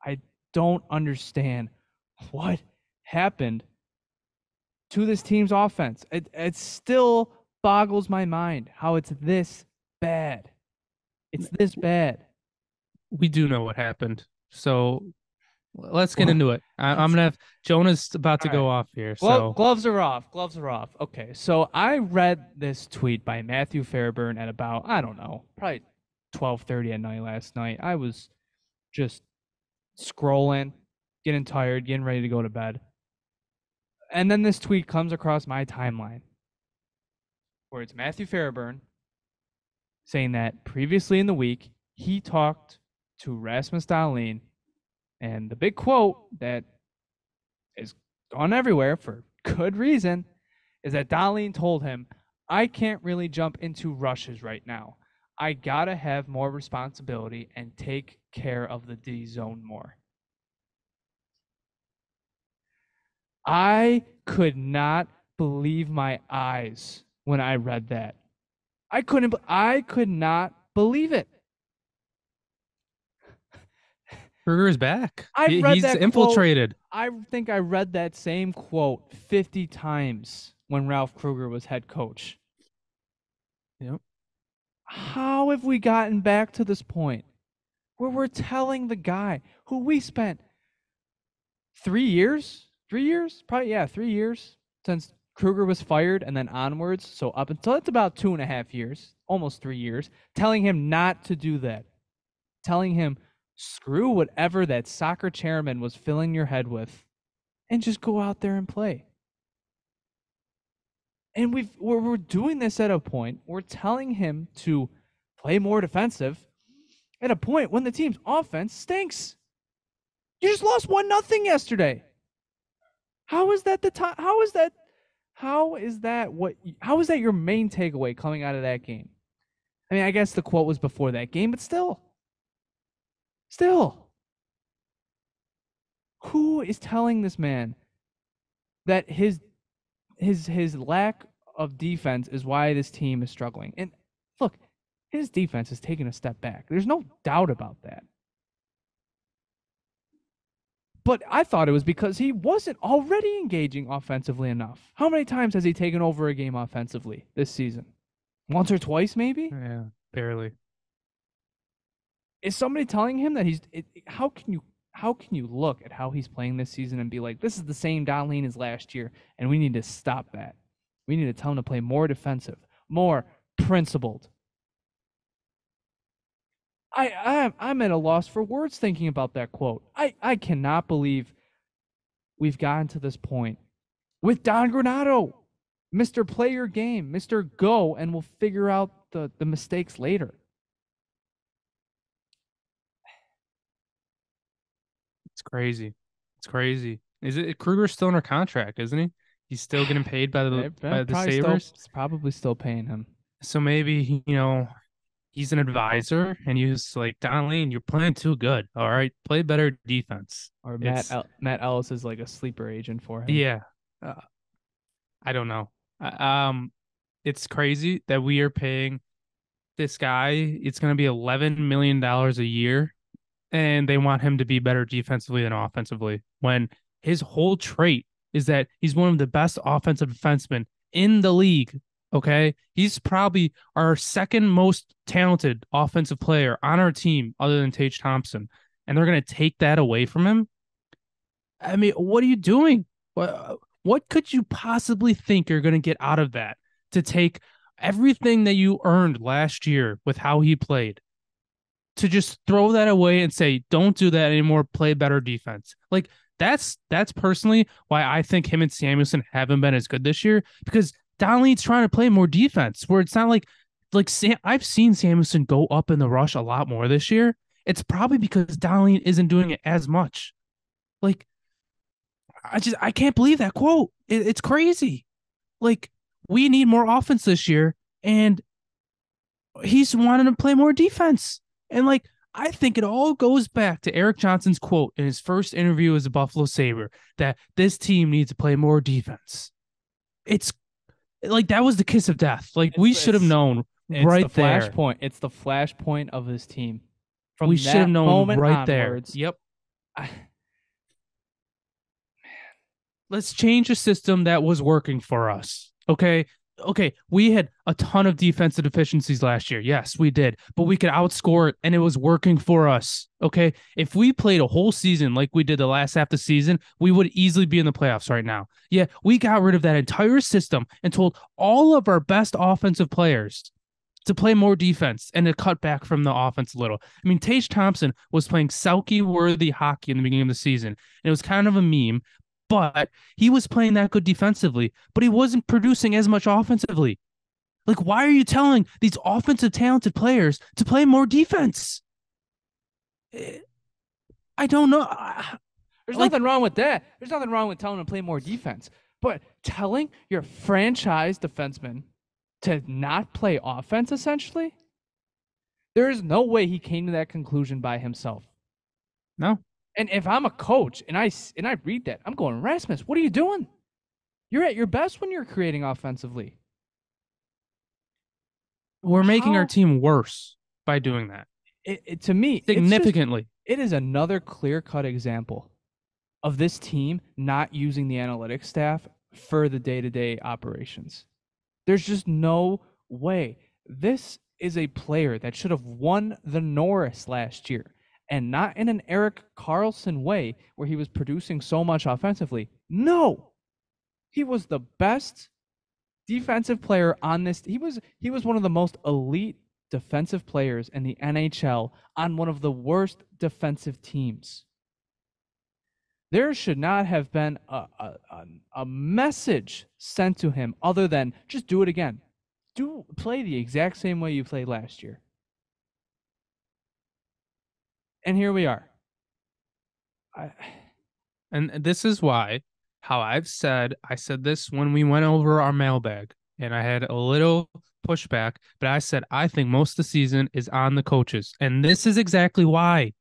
I don't understand what happened to this team's offense. It still boggles my mind how it's this bad. It's this bad. We do know what happened. So let's get Well, into it. I'm let's gonna have Jonah's about to all right. go off here. So Gloves are off. Gloves are off. Okay, so I read this tweet by Matthew Fairburn at about, I don't know, probably 12:30 at night last night. I was just scrolling, getting tired, getting ready to go to bed. And then this tweet comes across my timeline where it's Matthew Fairburn saying that previously in the week he talked to Rasmus Dahlin, and the big quote that is gone everywhere for good reason is that Dahlin told him, I can't really jump into rushes right now. I gotta have more responsibility and take care of the D zone more. I could not believe my eyes when I read that. I could not believe it. Kruger is back. I've read He's that quote. infiltrated. I think I read that same quote 50 times when Ralph Kruger was head coach. Yep. How have we gotten back to this point where we're telling the guy who we spent 3 years, 3 years, probably, yeah, 3 years since Kruger was fired and then onwards. So up until it's about 2.5 years, almost 3 years, telling him not to do that, telling him screw whatever that soccer chairman was filling your head with and just go out there and play. And we're doing this at a point. We're telling him to play more defensive at a point when the team's offense stinks. You just lost 1-0 yesterday. How is that the time? How is that your main takeaway coming out of that game? I mean, I guess the quote was before that game, but still. Who is telling this man that his lack of defense is why this team is struggling? And look, his defense is taking a step back. There's no doubt about that. But I thought it was because he wasn't already engaging offensively enough. How many times has he taken over a game offensively this season? Once or twice, maybe? Yeah, barely. Is somebody telling him that how can you look at how he's playing this season and be like, this is the same Dahlin as last year, and we need to stop that. We need to tell him to play more defensive, more principled. I'm at a loss for words thinking about that quote. I cannot believe we've gotten to this point with Don Granado, Mr. Play Your Game, Mr. Go, and we'll figure out the mistakes later. It's crazy. It's crazy. Is it Kruger's still under contract, isn't he? He's still getting paid by the They're Sabres. probably still paying him. So maybe, he's an advisor and he's like, Dahlin, you're playing too good. All right, play better defense. Or It's Matt Ellis is like a sleeper agent for him. Yeah. Uh, I don't know. It's crazy that we are paying this guy. It's going to be $11 million a year, and they want him to be better defensively than offensively. When his whole trait is that he's one of the best offensive defensemen in the league. Okay, he's probably our second most talented offensive player on our team, other than Tage Thompson, and they're going to take that away from him. I mean, what are you doing? What could you possibly think you're going to get out of that to take everything that you earned last year with how he played to just throw that away and say, don't do that anymore, play better defense? Like that's personally why I think him and Samuelson haven't been as good this year, because Dahlin's trying to play more defense where it's not like I've seen Samuelson go up in the rush a lot more this year. It's probably because Dahlin isn't doing it as much. Like I can't believe that quote. It's crazy. Like, we need more offense this year, and he's wanting to play more defense. And like, I think it all goes back to Eric Johnson's quote in his first interview as a Buffalo Sabre that this team needs to play more defense. It's like that was the kiss of death. Like, we should have known right there. It's the flashpoint of this team. From We should have known right there. Onwards, Yep. I, Let's change a system that was working for us. Okay. Okay. We had a ton of defensive deficiencies last year. Yes, we did, but we could outscore it and it was working for us. Okay. If we played a whole season like we did the last half of the season, we would easily be in the playoffs right now. Yeah. We got rid of that entire system and told all of our best offensive players to play more defense and to cut back from the offense a little. I mean, Tage Thompson was playing Selkie worthy hockey in the beginning of the season, and it was kind of a meme, but he was playing that good defensively, but he wasn't producing as much offensively. Like, why are you telling these offensive talented players to play more defense? I don't know. there's Like, nothing wrong with that. There's nothing wrong with telling him to play more defense. But telling your franchise defenseman to not play offense, essentially, there is no way he came to that conclusion by himself. no. And if I'm a coach and I read that, I'm going, Rasmus, what are you doing? You're at your best when you're creating offensively. We're making our How? team worse by doing that To me, significantly. it is another clear-cut example of this team not using the analytics staff for the day-to-day operations. There's just no way. This is a player that should have won the Norris last year, and not in an Eric Carlson way where he was producing so much offensively. No, he was the best defensive player on this. He was one of the most elite defensive players in the NHL on one of the worst defensive teams. There should not have been a message sent to him other than just do it again. Play the exact same way you played last year. And here we are. And this is why how I said this when we went over our mailbag and I had a little pushback, but I said I think most of the season is on the coaches. And this is exactly why.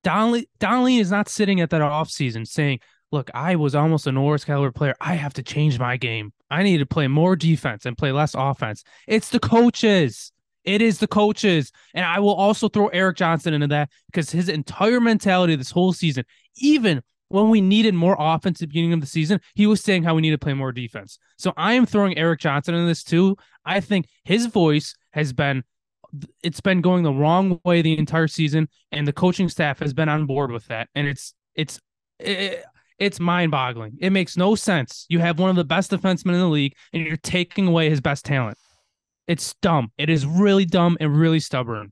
Dahlin is not sitting at that offseason saying, look, I was almost a Norris caliber player. I have to change my game. I need to play more defense and play less offense. It's the coaches. It is the coaches. And I will also throw Eric Johnson into that because his entire mentality this whole season, even when we needed more offense at the beginning of the season, he was saying how we need to play more defense. So I am throwing Eric Johnson into this too. I think his voice has been it's been going the wrong way the entire season, and the coaching staff has been on board with that. And it's mind-boggling. It makes no sense. You have one of the best defensemen in the league, and you're taking away his best talent. It's dumb. It is really dumb and really stubborn.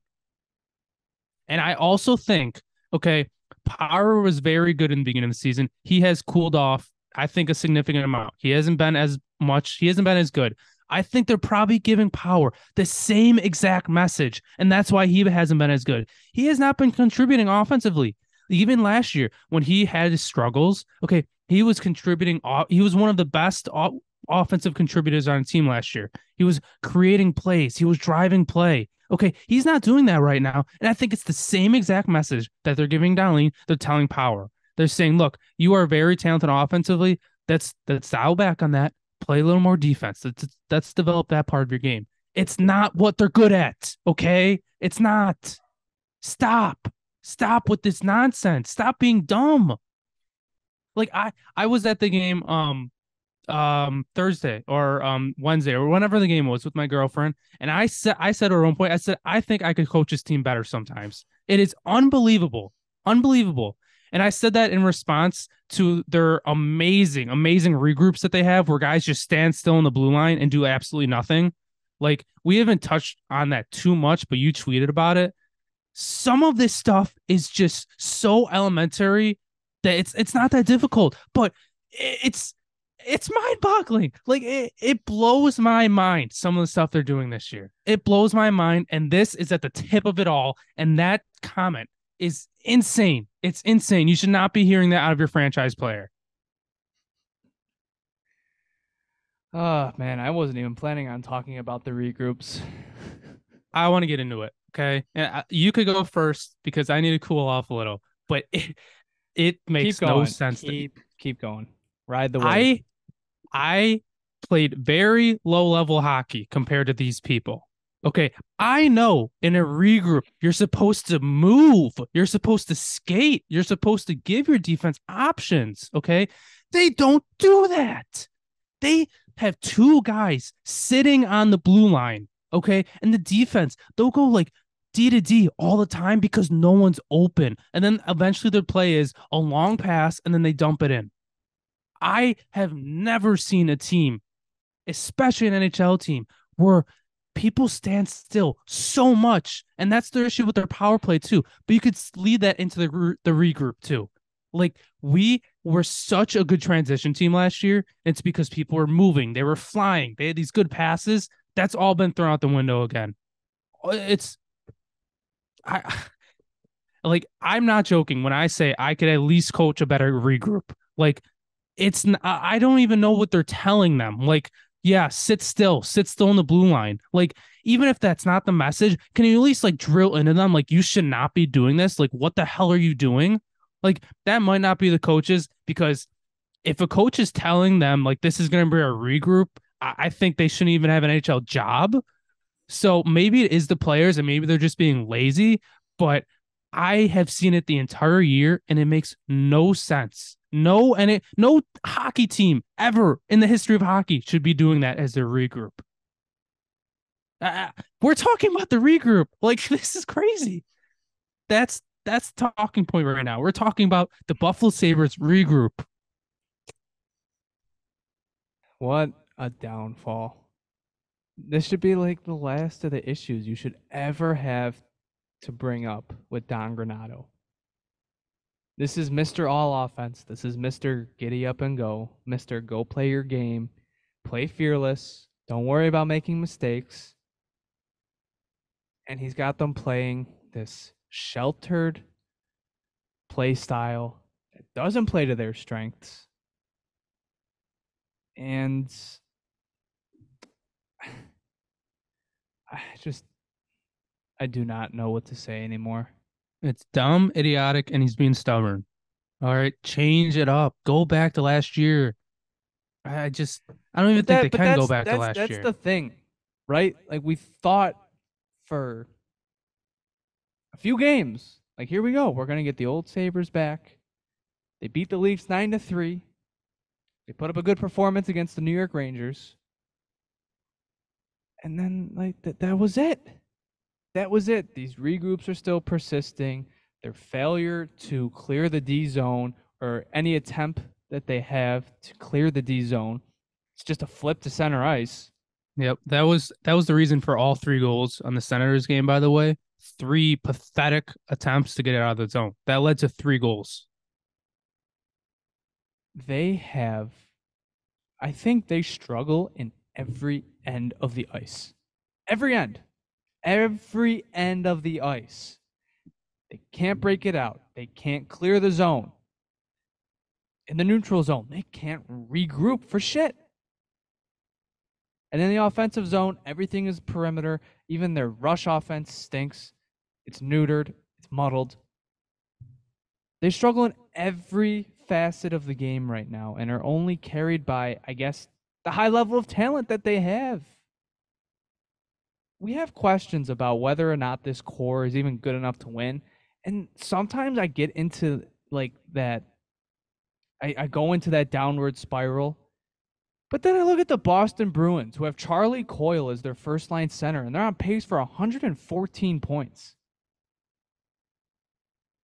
And I also think, okay, Power was very good in the beginning of the season. He has cooled off, I think, a significant amount. He hasn't been as much. He hasn't been as good. I think they're probably giving Power the same exact message, and that's why he hasn't been as good. He has not been contributing offensively. Even last year, when he had his struggles, okay, he was contributing. He was one of the best offensive contributors on a team last year. He was creating plays. He was driving play. Okay, he's not doing that right now, and I think it's the same exact message that they're giving Dahlin. They're telling Power. They're saying, "Look, you are very talented offensively. Let's dial back on that. Play a little more defense. Let's develop that part of your game. It's not what they're good at. Okay, it's not. Stop with this nonsense. Stop being dumb. Like I was at the game Thursday or Wednesday or whenever the game was with my girlfriend, and I said at one point, I said I think I could coach this team better sometimes. It is unbelievable. Unbelievable. And I said that in response to their amazing regroups that they have where guys just stand still in the blue line and do absolutely nothing. Like, we haven't touched on that too much, but you tweeted about it. Some of this stuff is just so elementary that it's not that difficult, but it's mind-boggling. Like, it blows my mind, some of the stuff they're doing this year. It blows my mind, and this is at the tip of it all, and that comment is insane. It's insane. You should not be hearing that out of your franchise player. Oh man, I wasn't even planning on talking about the regroups. I want to get into it. Okay. And you could go first because I need to cool off a little, but it Keep makes no going. sense. Keep going. Ride the wave. I played very low level hockey compared to these people. Okay, I know in a regroup, you're supposed to move, you're supposed to skate, you're supposed to give your defense options. Okay, they don't do that. They have two guys sitting on the blue line. Okay, and the defense, they'll go like D to D all the time because no one's open. And then eventually their play is a long pass and then they dump it in. I have never seen a team, especially an NHL team, where people stand still so much, and that's their issue with their power play too. But you could lead that into the regroup too. Like we were such a good transition team last year. It's because people were moving, they were flying, they had these good passes. That's all been thrown out the window again. It's I like I'm not joking when I say I could at least coach a better regroup. Like I don't even know what they're telling them. Like, yeah, sit still in the blue line. Like, even if that's not the message, can you at least like drill into them? Like, you should not be doing this. Like, what the hell are you doing? Like, that might not be the coaches because if a coach is telling them like this is going to be a regroup, I think they shouldn't even have an NHL job. So maybe it is the players and maybe they're just being lazy, but I have seen it the entire year and it makes no sense. No hockey team ever in the history of hockey should be doing that as their regroup. We're talking about the regroup. Like this is crazy. That's the talking point right now. We're talking about the Buffalo Sabres regroup. What a downfall. This should be like the last of the issues you should ever have to bring up with Don Granato. This is Mr. All Offense. This is Mr. Giddy Up and Go. Mr. Go play your game. Play fearless. Don't worry about making mistakes. And he's got them playing this sheltered play style that doesn't play to their strengths. And I do not know what to say anymore. It's dumb, idiotic, and he's being stubborn. All right, change it up. Go back to last year. I just I don't even But think they that but can go that's back to that's last that's year. the thing, right? Like we thought for a few games, like here we go, we're gonna get the old Sabres back. They beat the Leafs 9-3. They put up a good performance against the New York Rangers. And then like that was it. That was it. These regroups are still persisting. Their failure to clear the D zone or any attempt that they have to clear the D zone, it's just a flip to center ice. Yep, that was the reason for all three goals on the Senators game. By the way, three pathetic attempts to get it out of the zone that led to three goals. They have, I think they struggle in every end of the ice. Every end. Every end of the ice. They can't break it out. They can't clear the zone. In the neutral zone, they can't regroup for shit. And in the offensive zone, everything is perimeter. Even their rush offense stinks. It's neutered. It's muddled. They struggle in every facet of the game right now and are only carried by, I guess, the high level of talent that they have. We have questions about whether or not this core is even good enough to win. And sometimes I get into like that. I go into that downward spiral. But then I look at the Boston Bruins, who have Charlie Coyle as their first line center, and they're on pace for 114 points.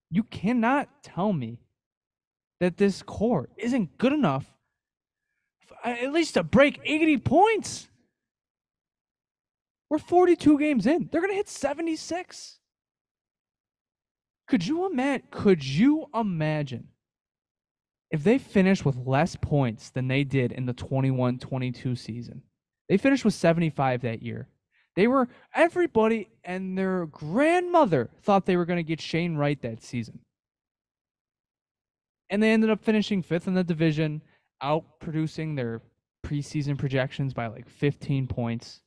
You cannot tell me that this core isn't good enough at least to break 80 points. We're 42 games in. They're going to hit 76. Could you imagine if they finish with less points than they did in the 21-22 season? They finished with 75 that year. Everybody and their grandmother thought they were going to get Shane Wright that season. And they ended up finishing fifth in the division, outproducing their preseason projections by like 15 points.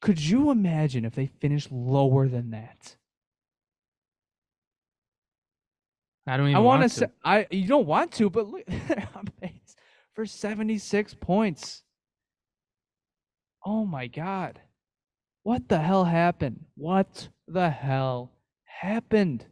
Could you imagine if they finished lower than that? I don't even want to. You don't want to, but look, they're on pace for 76 points. Oh my God. What the hell happened? What the hell happened?